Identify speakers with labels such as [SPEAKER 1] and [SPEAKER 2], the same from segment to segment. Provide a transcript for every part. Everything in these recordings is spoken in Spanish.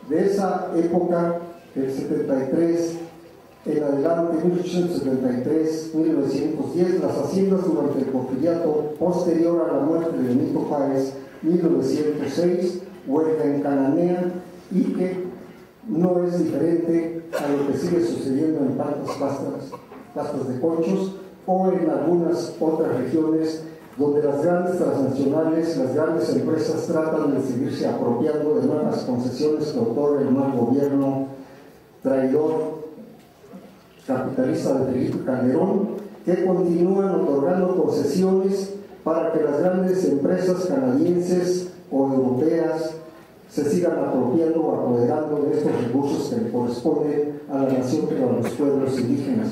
[SPEAKER 1] De esa época, el 73 en adelante, 1873, 1910, las haciendas durante el porfiriato posterior a la muerte de Benito Juárez, 1906, huelga en Cananea, y que no es diferente a lo que sigue sucediendo en pastas de conchos o en algunas otras regiones donde las grandes transnacionales, las grandes empresas tratan de seguirse apropiando de nuevas concesiones que otorga el nuevo gobierno traidor capitalista de Felipe Calderón, que continúan otorgando concesiones para que las grandes empresas canadienses o europeas se sigan apropiando o apoderando de estos recursos que le corresponden a la nación y a los pueblos indígenas.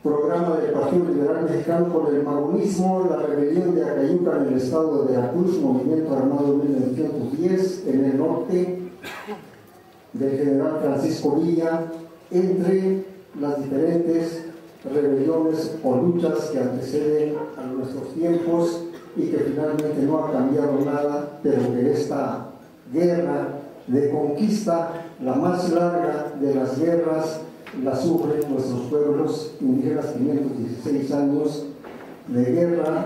[SPEAKER 1] Programa del Partido Liberal Mexicano por el magonismo, la rebelión de Acayuca en el estado de Veracruz, movimiento armado en 1910 en el norte, del general Francisco Villa, entre las diferentes rebeliones o luchas que anteceden a nuestros tiempos y que finalmente no ha cambiado nada, pero que esta guerra de conquista, la más larga de las guerras, la sufren nuestros pueblos indígenas. 516 años de guerra,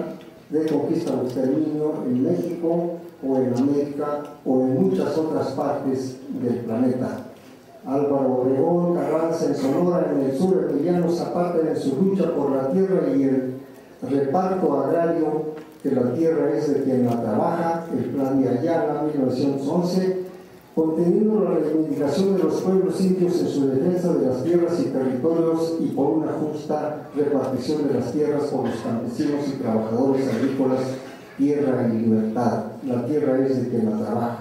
[SPEAKER 1] de conquista o exterminio en México o en América o en muchas otras partes del planeta. Álvaro Obregón, Carranza en Sonora, en el sur, Emiliano Zapata en su lucha por la tierra y el reparto agrario, que la tierra es de quien la trabaja, el plan de Ayala, 1911, conteniendo la reivindicación de los pueblos indios en su defensa de las tierras y territorios y por una justa repartición de las tierras por los campesinos y trabajadores agrícolas, tierra y libertad. La tierra es de quien la trabaja.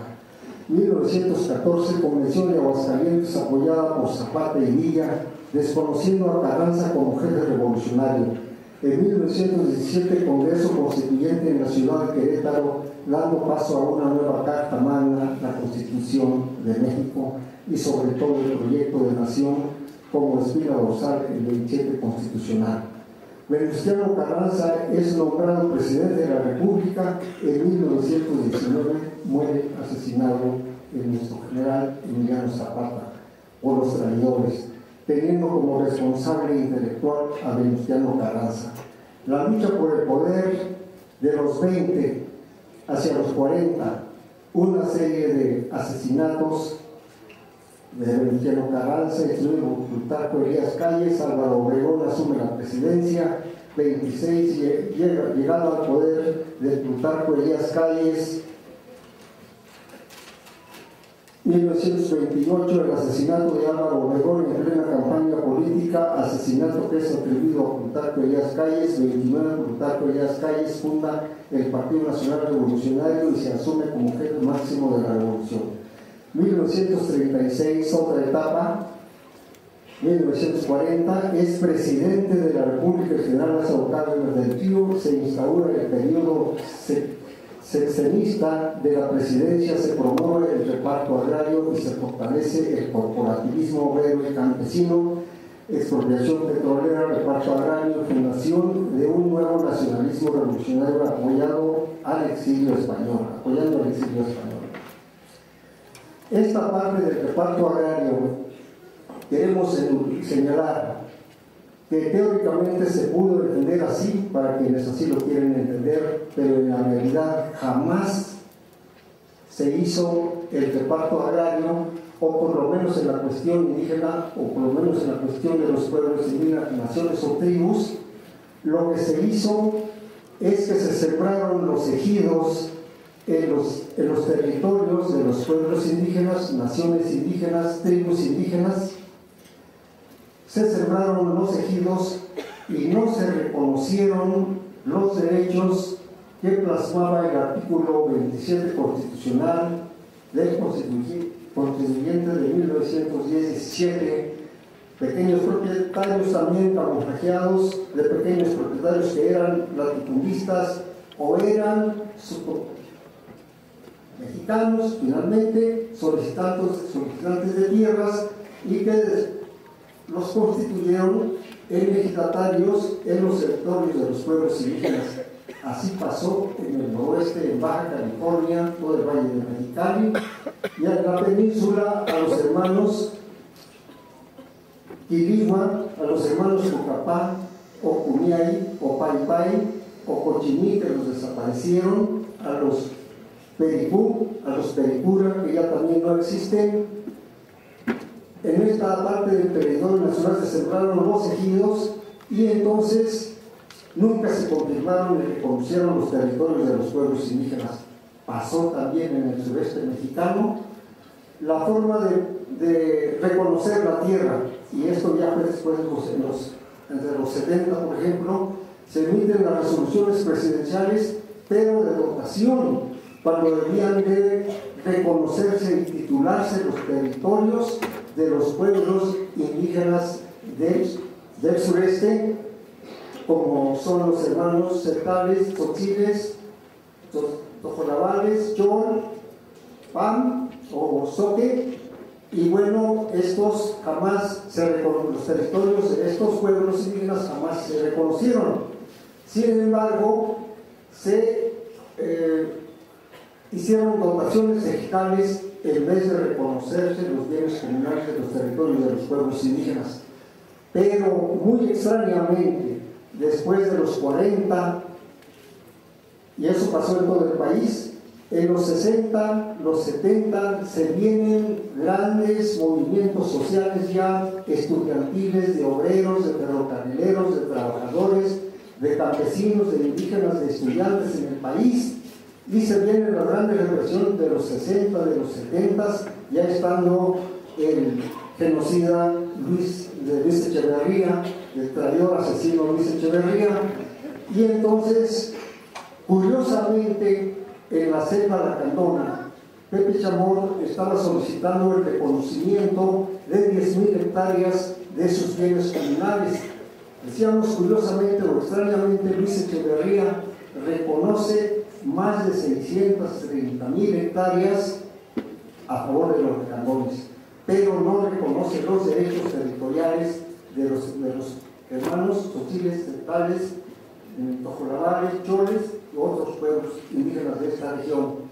[SPEAKER 1] 1914, Convención de Aguascalientes apoyada por Zapata y Villa, desconociendo a Carranza como jefe revolucionario. En 1917, Congreso Constituyente en la ciudad de Querétaro, dando paso a una nueva Carta Magna, la Constitución de México, y sobre todo el proyecto de nación como espina dorsal el 27 constitucional. Venustiano Carranza es nombrado presidente de la República. En 1919 muere asesinado el nuestro general Emiliano Zapata por los traidores, teniendo como responsable intelectual a Venustiano Carranza. La lucha por el poder de los 20 hacia los 40, una serie de asesinatos de Venustiano Carranza, incluido Plutarco Elías Calles. Álvaro Obregón asume la presidencia. 26, llegada al poder de Plutarco Elías Calles. 1928, el asesinato de Álvaro Obregón en plena campaña política, asesinato que es atribuido a Plutarco Elías Calles. 29, Plutarco Elías Calles funda el Partido Nacional Revolucionario y se asume como jefe máximo de la revolución. 1936, otra etapa. 1940, es presidente de la República el general Lázaro Cárdenas del Río. Se instaura el periodo sexenista de la presidencia, se promueve el reparto agrario y se fortalece el corporativismo obrero y campesino, expropiación petrolera, reparto agrario, fundación de un nuevo nacionalismo revolucionario apoyando al exilio español. Esta parte del reparto agrario queremos señalar que teóricamente se pudo entender así para quienes así lo quieren entender, pero en la realidad jamás se hizo el reparto agrario, o por lo menos en la cuestión indígena, o por lo menos en la cuestión de los pueblos indígenas, naciones o tribus. Lo que se hizo es que se sembraron los ejidos en los territorios de los pueblos indígenas, naciones indígenas, tribus indígenas. Se sembraron los ejidos y no se reconocieron los derechos que plasmaba el artículo 27 constitucional del constituyente de 1917. Pequeños propietarios también camuflajeados, de pequeños propietarios que eran latifundistas o eran mexicanos, finalmente solicitantes de tierras, y que los constituyeron en legislatarios en los territorios de los pueblos indígenas. Así pasó en el noroeste, en Baja California, todo el Valle de Mexicali, y en la península a los hermanos Quiligua, a los hermanos Cucapá, o Cumiay, o Paipai, o Cochiní, que los desaparecieron, a los Pericú, a los Pericura, que ya también no existen. En esta parte del territorio nacional se sembraron los ejidos y entonces nunca se confirmaron ni reconocieron los territorios de los pueblos indígenas. Pasó también en el sureste mexicano. La forma de reconocer la tierra, y esto ya fue después entre los 70, por ejemplo, se emiten las resoluciones presidenciales, pero de dotación, cuando debían de reconocerse y titularse los territorios de los pueblos indígenas del sureste, como son los hermanos Certales, Tzotziles, Tojolabales, Chol, Pam o Soque, y bueno, estos jamás los territorios de estos pueblos indígenas jamás se reconocieron. Sin embargo, se hicieron dotaciones ejidales en vez de reconocerse los bienes comunales de los territorios de los pueblos indígenas. Pero muy extrañamente, después de los 40, y eso pasó en todo el país, en los 60, los 70, se vienen grandes movimientos sociales ya estudiantiles, de obreros, de ferrocarrileros, de trabajadores, de campesinos, de indígenas, de estudiantes en el país, y se viene la gran represión de los 60, de los 70, ya estando el genocida Luis Echeverría, el traidor asesino Luis Echeverría, y entonces, curiosamente, en la selva lacandona, Pepe Chamorro estaba solicitando el reconocimiento de 10,000 hectáreas de sus bienes comunales. Decíamos curiosamente o extrañamente, Luis Echeverría reconoce más de 630,000 hectáreas a favor de los lacandones, pero no reconoce los derechos territoriales de los hermanos Tzotziles, Certales, Tojolabales, Choles y otros pueblos indígenas de esta región.